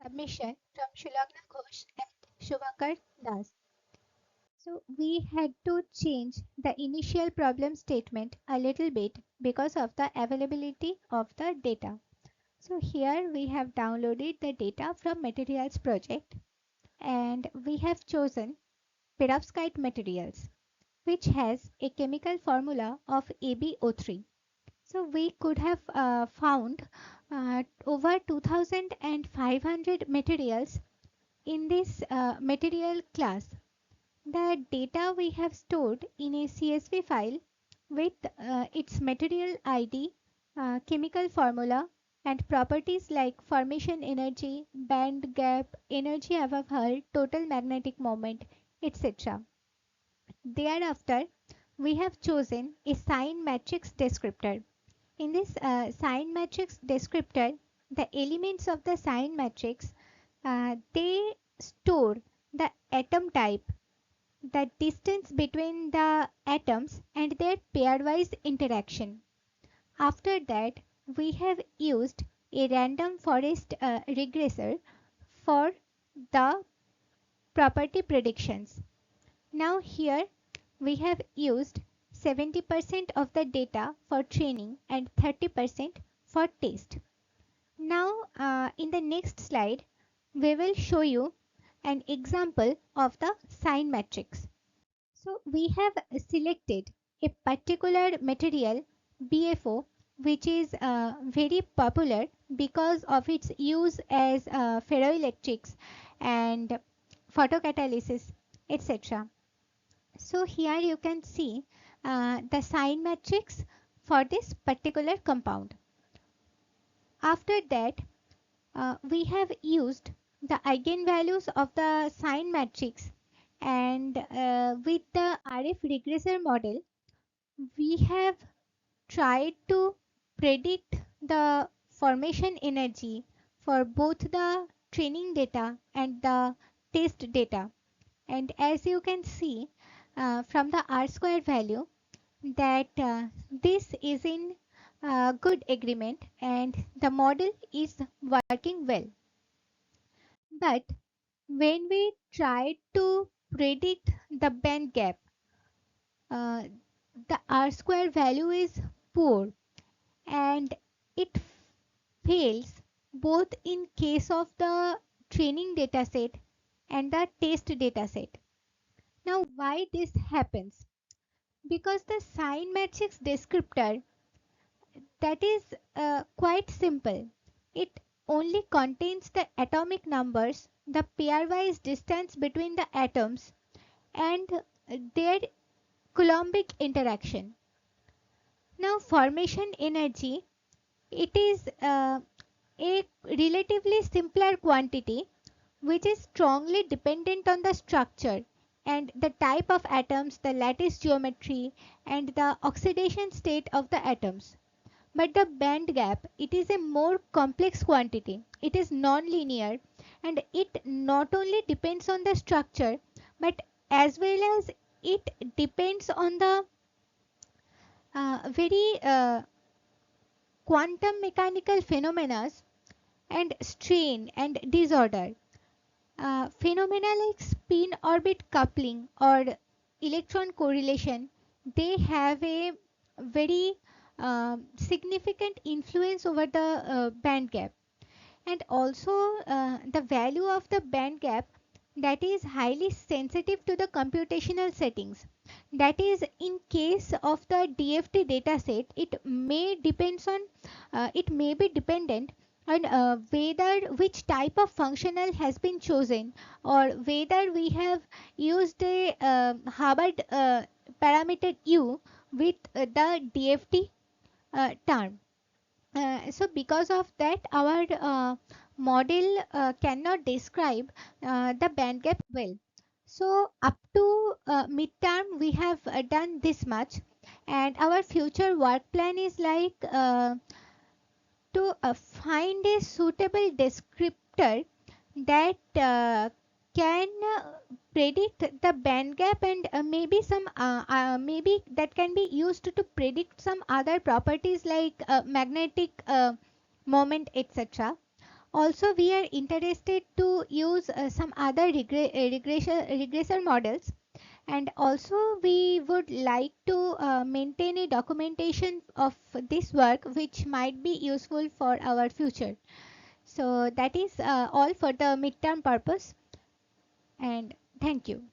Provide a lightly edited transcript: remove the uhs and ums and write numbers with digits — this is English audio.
submission from Shulagna Ghosh and Shubhankar Das. So we had to change the initial problem statement a little bit because of the availability of the data. So here we have downloaded the data from materials project and we have chosen perovskite materials which has a chemical formula of AbO3. So we could have found over 2500 materials in this material class. The data we have stored in a CSV file with its material ID, chemical formula, and properties like formation energy, band gap, energy above hull, total magnetic moment, etc. Thereafter, we have chosen a sign matrix descriptor. In this sign matrix descriptor, the elements of the sign matrix they store the atom type, the distance between the atoms and their pairwise interaction. After that, we have used a random forest regressor for the property predictions. Now here we have used 70% of the data for training and 30% for test. Now in the next slide, we will show you an example of the sign matrix. So we have selected a particular material BFO which is very popular because of its use as ferroelectrics and photocatalysis, etc. So here you can see the sign matrix for this particular compound. After that, we have used the eigenvalues of the sign matrix and with the RF regressor model, we have tried to predict the formation energy for both the training data and the test data. And as you can see from the R square value that this is in good agreement and the model is working well. But when we try to predict the band gap, uh, the R square value is poor and it fails both in case of the training dataset and the test dataset. Now, why this happens? Because the sign matrix descriptor that is quite simple. It only contains the atomic numbers, the pairwise distance between the atoms, and their Coulombic interaction. Now, formation energy, it is a relatively simpler quantity which is strongly dependent on the structure and the type of atoms, the lattice geometry, and the oxidation state of the atoms. But the band gap, it is a more complex quantity. It is non-linear and it not only depends on the structure but as well as it depends on the very quantum mechanical phenomena and strain and disorder. Phenomena like spin orbit coupling or electron correlation, they have a very significant influence over the band gap. And also the value of the band gap that is highly sensitive to the computational settings. That is, in case of the DFT dataset, it may be dependent on whether which type of functional has been chosen or whether we have used a Hubbard parameter U with the DFT term. So because of that, our model cannot describe the band gap well. So up to midterm, we have done this much, and our future work plan is like to find a suitable descriptor that can predict the band gap and maybe that can be used to predict some other properties like magnetic moment, etc. also we are interested to use some other regressor models, and also we would like to maintain a documentation of this work which might be useful for our future. So that is all for the midterm purpose, and thank you.